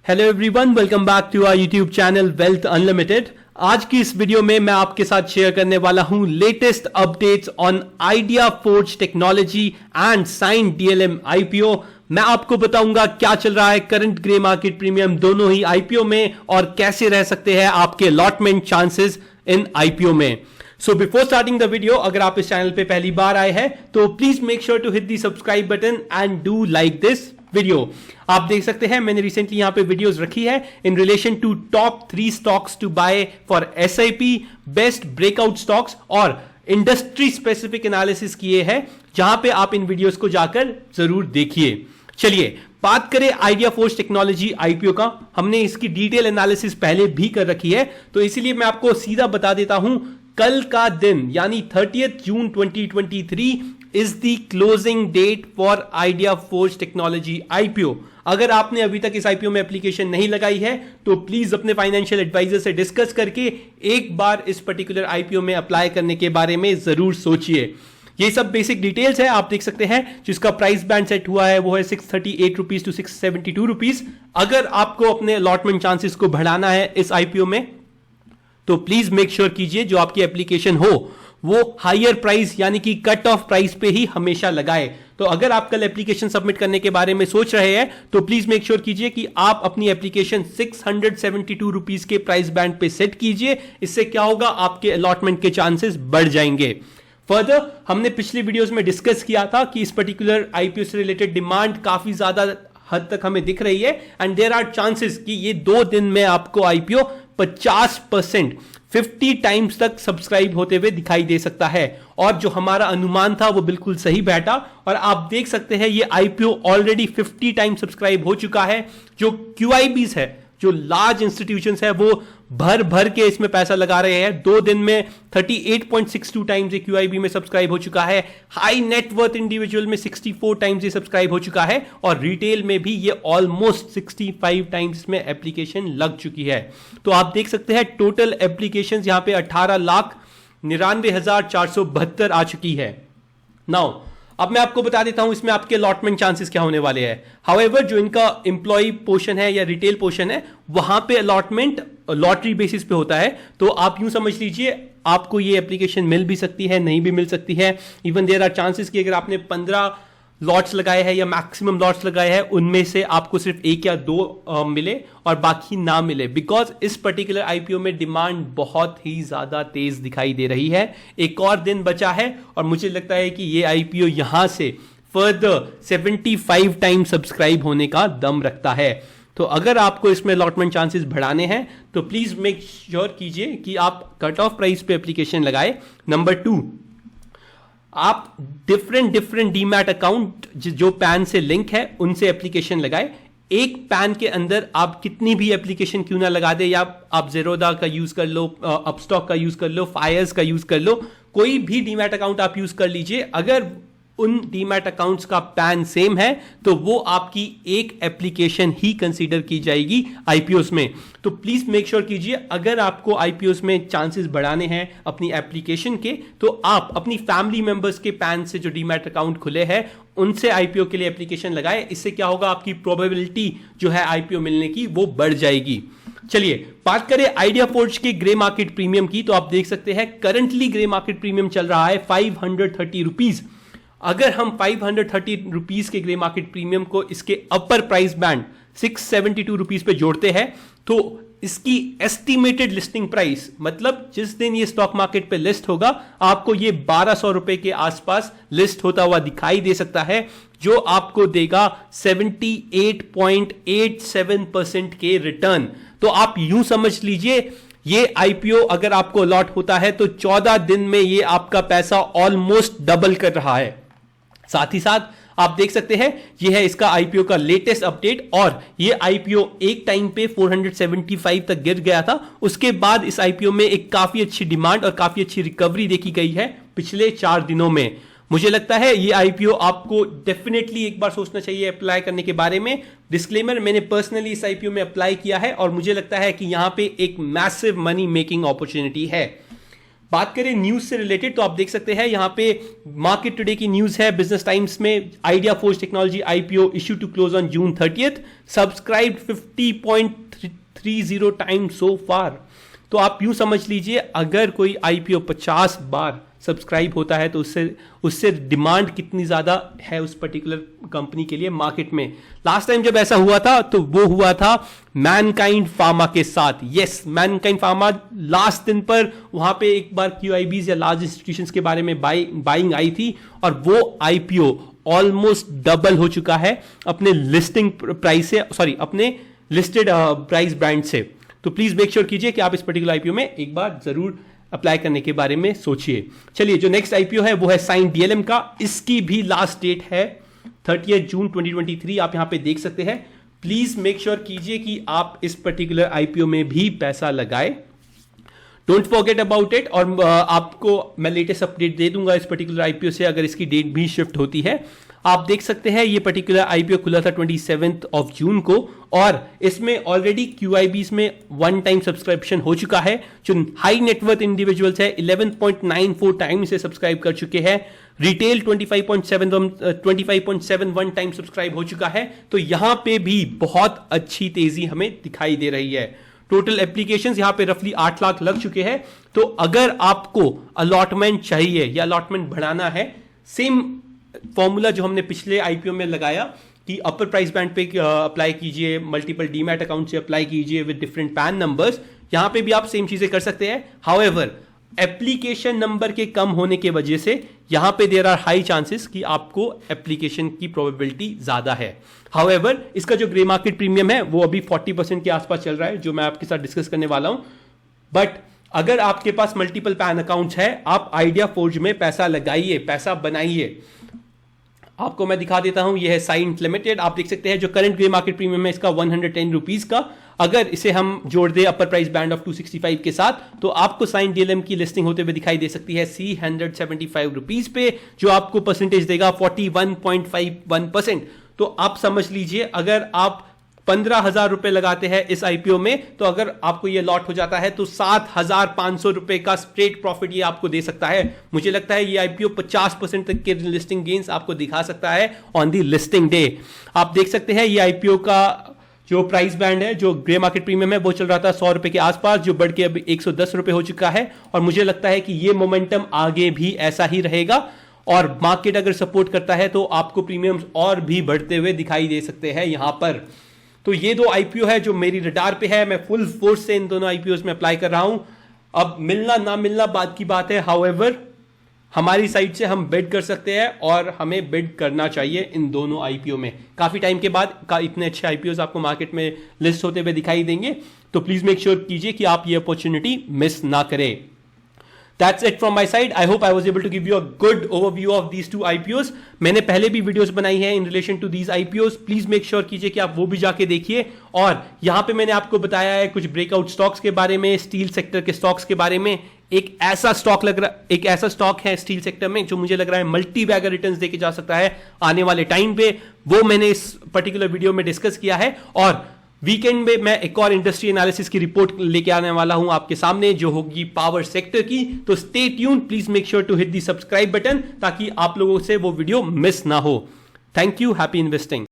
Hello everyone, welcome back to our YouTube channel wealth unlimited. आज की इस video में मैं आपके साथ शेयर करने वाला हूं latest updates on Idea Forge Technology and Cyient DLM IPO. मैं आपको बताऊंगा क्या चल रहा है करंट ग्रे मार्केट प्रीमियम दोनों ही आईपीओ में और कैसे रह सकते हैं आपके अलॉटमेंट चांसेस इन आईपीओ में। So before starting the video, अगर आप इस चैनल पे पहली बार आए हैं तो please make sure to hit the subscribe button and do like this video. आप देख सकते हैं मैंने रिसेंटली यहां पे वीडियोस रखी है in relation to top 3 stocks to buy for SIP, best breakout stocks और इंडस्ट्री स्पेसिफिक एनालिसिस किए हैं, जहां पे आप इन वीडियोस को जाकर जरूर देखिए। चलिए बात करें आइडिया फोर्ज टेक्नोलॉजी आईपीओ का। हमने इसकी डिटेल एनालिसिस पहले भी कर रखी है, तो इसीलिए मैं आपको सीधा बता देता हूं। कल का दिन यानी 30 June 2023 is the closing date for Idea Forge technology IPO. अगर आपने अभी तक इस आईपीओ में एप्लीकेशन नहीं लगाई है तो प्लीज अपने फाइनेंशियल एडवाइजर से डिस्कस करके एक बार इस पर्टिकुलर आईपीओ में अप्लाई करने के बारे में जरूर सोचिए। ये सब बेसिक डिटेल्स है, आप देख सकते हैं। जिसका प्राइस बैंड सेट हुआ है वो है 638 रुपीज टू 672 रुपीज। अगर आपको अपने अलॉटमेंट चांसेस को बढ़ाना है इस आईपीओ में तो प्लीज मेक श्योर कीजिए जो आपकी एप्लीकेशन हो वो हायर प्राइस यानी कि कट ऑफ प्राइस पे ही हमेशा लगाए। तो अगर आप कल एप्लीकेशन सबमिट करने के बारे में सोच रहे हैं तो प्लीज मेक श्योर कीजिए कि आप अपनी एप्लीकेशन 672 रुपीज के प्राइस बैंड पे सेट कीजिए। इससे क्या होगा, आपके अलॉटमेंट के चांसेस बढ़ जाएंगे। फर्दर हमने पिछली वीडियोस में डिस्कस किया था कि इस पर्टिकुलर आईपीओ से रिलेटेड डिमांड काफी ज्यादा हद तक हमें दिख रही है एंड देयर आर चांसेस कि ये 2 दिन में आपको आईपीओ 50% 50 टाइम्स तक सब्सक्राइब होते हुए दिखाई दे सकता है। और जो हमारा अनुमान था वो बिल्कुल सही बैठा और आप देख सकते हैं ये आईपीओ ऑलरेडी 50 टाइम्स सब्सक्राइब हो चुका है। जो क्यूआईबीज है, जो लार्ज इंस्टीट्यूशंस है, वो भर भर के इसमें पैसा लगा रहे हैं। 2 दिन में 38.62 टाइम्स ये क्यूआईबी में सब्सक्राइब हो चुका है। हाई नेटवर्थ इंडिविजुअल में 64 टाइम्स ये सब्सक्राइब हो चुका है और रिटेल में भी ये ऑलमोस्ट 65 टाइम्स में एप्लीकेशन लग चुकी है। तो आप देख सकते हैं टोटल एप्लीकेशन यहां पे 18,99,472 आ चुकी है। नाउ अब मैं आपको बता देता हूं इसमें आपके अलॉटमेंट चांसेस क्या होने वाले हैं। हाउएवर जो इनका एम्प्लॉय पोर्शन है या रिटेल पोर्शन है वहां पे अलॉटमेंट लॉटरी बेसिस पे होता है। तो आप यूं समझ लीजिए आपको ये एप्लीकेशन मिल भी सकती है, नहीं भी मिल सकती है। इवन देयर आर चांसेस कि अगर आपने 15 लॉट्स लगाए हैं या मैक्सिमम लॉट्स लगाए हैं उनमें से आपको सिर्फ 1 या 2 मिले और बाकी ना मिले, बिकॉज इस पर्टिकुलर आईपीओ में डिमांड बहुत ही ज्यादा तेज दिखाई दे रही है। एक और दिन बचा है और मुझे लगता है कि ये आईपीओ यहां से फर्दर 75 टाइम सब्सक्राइब होने का दम रखता है। तो अगर आपको इसमें अलॉटमेंट चांसेस बढ़ाने हैं तो प्लीज मेक श्योर कीजिए कि आप कट ऑफ प्राइस पे एप्लीकेशन लगाए। नंबर 2, आप डिफरेंट डीमैट अकाउंट जो पैन से लिंक है उनसे एप्लीकेशन लगाए। एक पैन के अंदर आप कितनी भी एप्लीकेशन क्यों ना लगा दे, या आप जेरोदा का यूज कर लो, अपस्टॉक का यूज कर लो, फायर्स का यूज कर लो, कोई भी डीमैट अकाउंट आप यूज कर लीजिए। अगर उन डीमैट अकाउंट्स का पैन सेम है तो वो आपकी एक एप्लीकेशन ही कंसीडर की जाएगी आईपीओस में। तो प्लीज मेक श्योर कीजिए अगर आपको आईपीओस में चांसेस बढ़ाने हैं अपनी एप्लीकेशन के तो आप अपनी फैमिली मेंबर्स के पैन से जो डीमैट अकाउंट खुले हैं उनसे आईपीओ के लिए एप्लीकेशन लगाए। इससे क्या होगा, आपकी प्रोबेबिलिटी जो है आईपीओ मिलने की वो बढ़ जाएगी। चलिए बात करें आइडिया फोर्ज के ग्रे मार्केट प्रीमियम की, तो आप देख सकते हैं करंटली ग्रे मार्केट प्रीमियम चल रहा है 530 रुपीज। अगर हम 530 रुपीज के ग्रे मार्केट प्रीमियम को इसके अपर प्राइस बैंड 672 रुपीज पे जोड़ते हैं तो इसकी एस्टिमेटेड लिस्टिंग प्राइस, मतलब जिस दिन ये स्टॉक मार्केट पे लिस्ट होगा आपको ये 1200 रुपए के आसपास लिस्ट होता हुआ दिखाई दे सकता है, जो आपको देगा 78.87% के रिटर्न। तो आप यूं समझ लीजिए ये आईपीओ अगर आपको अलॉट होता है तो 14 दिन में ये आपका पैसा ऑलमोस्ट डबल कर रहा है। साथ ही साथ आप देख सकते हैं ये है इसका आईपीओ का लेटेस्ट अपडेट और ये आईपीओ एक टाइम पे 475 तक गिर गया था। उसके बाद इस आईपीओ में एक काफी अच्छी डिमांड और काफी अच्छी रिकवरी देखी गई है पिछले 4 दिनों में। मुझे लगता है ये आईपीओ आपको डेफिनेटली एक बार सोचना चाहिए अप्लाई करने के बारे में। डिस्क्लेमर, मैंने पर्सनली इस आईपीओ में अप्लाई किया है और मुझे लगता है कि यहां पे एक मैसिव मनी मेकिंग अपॉर्चुनिटी है। बात करें न्यूज से रिलेटेड तो आप देख सकते हैं यहां पे मार्केट टुडे की न्यूज है बिजनेस टाइम्स में, Idea Forge technology IPO issue to close on June 30th, subscribe 50.30 times so far. तो आप यूं समझ लीजिए अगर कोई आईपीओ 50 बार सब्सक्राइब होता है तो उससे डिमांड कितनी ज्यादा है उस पर्टिकुलर कंपनी के लिए मार्केट में। लास्ट टाइम जब ऐसा हुआ था तो वो हुआ था मैनकाइंड फार्मा के साथ। यस, मैनकाइंड फार्मा लास्ट दिन पर वहां पे एक बार क्यूआईबीज या लार्ज इंस्टीट्यूशंस के बारे में बाइंग आई थी और वो आईपीओ ऑलमोस्ट डबल हो चुका है अपने लिस्टिंग प्राइस से, सॉरी अपने लिस्टेड प्राइस ब्रांड से। तो प्लीज मेक श्योर कीजिए कि आप इस पर्टिकुलर आईपीओ में एक बार जरूर अप्लाई करने के बारे में सोचिए। चलिए, जो नेक्स्ट आईपीओ है वो है साइन डीएलएम का। इसकी भी लास्ट डेट है 30 जून 2023। आप यहां पे देख सकते हैं। प्लीज मेक श्योर कीजिए कि आप इस पर्टिकुलर आईपीओ में भी पैसा लगाए। Don't forget about it. और आपको मैं लेटेस्ट अपडेट दे दूंगा इस पर्टिकुलर आईपीओ से अगर इसकी डेट भी शिफ्ट होती है। आप देख सकते हैं ये पर्टिकुलर आईपीओ खुला था 27 जून को और इसमें ऑलरेडी क्यूआईबीज में 1 टाइम सब्सक्रिप्शन हो चुका है। जो हाई नेटवर्थ इंडिविजुअल्स है 11.94 टाइम से सब्सक्राइब कर चुके हैं। रिटेल 25.71 टाइम सब्सक्राइब हो चुका है। तो यहां पे भी बहुत अच्छी तेजी हमें दिखाई दे रही है। टोटल एप्लीकेशंस यहां पे रफली 8 लाख लग चुके हैं। तो अगर आपको अलॉटमेंट चाहिए या अलॉटमेंट बढ़ाना है, सेम फॉर्मूला जो हमने पिछले आईपीओ में लगाया कि अपर प्राइस बैंड पे अप्लाई कीजिए, मल्टीपल डीमैट अकाउंट से अप्लाई कीजिए विद डिफरेंट पैन नंबर्स, यहां पे भी आप सेम चीजें कर सकते हैं। हाउएवर एप्लीकेशन नंबर के कम होने के वजह से यहां पे देयर आर हाई चांसेस कि आपको एप्लीकेशन की प्रोबेबिलिटी ज्यादा है। हाउएवर इसका जो ग्रे मार्केट प्रीमियम है वो अभी 40% के आसपास चल रहा है, जो मैं आपके साथ डिस्कस करने वाला हूं। बट अगर आपके पास मल्टीपल पैन अकाउंट्स है, आप आइडिया फोर्ज में पैसा लगाइए, पैसा बनाइए। आपको मैं दिखा देता हूं, यह है साइंट लिमिटेड। आप देख सकते हैं जो करंट ग्रे मार्केट प्रीमियम है इसका 110 रुपीज का। अगर इसे हम जोड़ दे अपर प्राइस बैंड ऑफ 265 के साथ तो आपको साइन डीएलएम की लिस्टिंग होते हुए दिखाई दे सकती है 375 रुपीज पे, जो आपको परसेंटेज देगा 41.51%। तो आप समझ लीजिए अगर आप 15,000 रुपए लगाते हैं इस आईपीओ में तो अगर आपको ये लॉट हो जाता है तो 7,500 रुपए का स्ट्रेट प्रॉफिट ये आपको दे सकता है। मुझे लगता है ये आईपीओ 50% तक के लिस्टिंग गेन्स आपको दिखा सकता है ऑन दी लिस्टिंग डे। आप देख सकते हैं ये आईपीओ का जो प्राइस बैंड है, जो ग्रे मार्केट प्रीमियम है, वो चल रहा था 100 रुपए के आसपास, जो बढ़ के अभी 110 रुपए हो चुका है। और मुझे लगता है कि ये मोमेंटम आगे भी ऐसा ही रहेगा और मार्केट अगर सपोर्ट करता है तो आपको प्रीमियम्स और भी बढ़ते हुए दिखाई दे सकते हैं यहां पर। तो ये दो आईपीओ है जो मेरी रडार पे है। मैं फुल फोर्स से इन दोनों आईपीओ में अप्लाई कर रहा हूं। अब मिलना ना मिलना बात की बात है। हाउएवर हमारी साइड से हम बिड कर सकते हैं और हमें बिड करना चाहिए इन दोनों आईपीओ में। काफी टाइम के बाद इतने अच्छे आईपीओ आपको मार्केट में लिस्ट होते हुए दिखाई देंगे। तो प्लीज मेक श्योर कीजिए कि आप ये अपॉर्चुनिटी मिस ना करें। That's it from my side. I hope I was able to give you a good overview of these two IPOs. मैंने पहले भी वीडियोस बनाई है in relation to these IPOs. Please make sure कीजिए कि आप वो भी जाके देखिए। और यहां पे मैंने आपको बताया है कुछ ब्रेकआउट स्टॉक्स के बारे में, स्टील सेक्टर के स्टॉक्स के बारे में। एक ऐसा स्टॉक है स्टील सेक्टर में जो मुझे लग रहा है मल्टी बैगर रिटर्न्स देके जा सकता है आने वाले टाइम पे, वो मैंने इस पर्टिकुलर वीडियो में डिस्कस किया है। और वीकेंड में मैं एक और इंडस्ट्री एनालिसिस की रिपोर्ट लेके आने वाला हूं आपके सामने, जो होगी पावर सेक्टर की। तो stay tune, please make sure to hit the subscribe button ताकि आप लोगों से वो वीडियो मिस ना हो। Thank you, happy investing.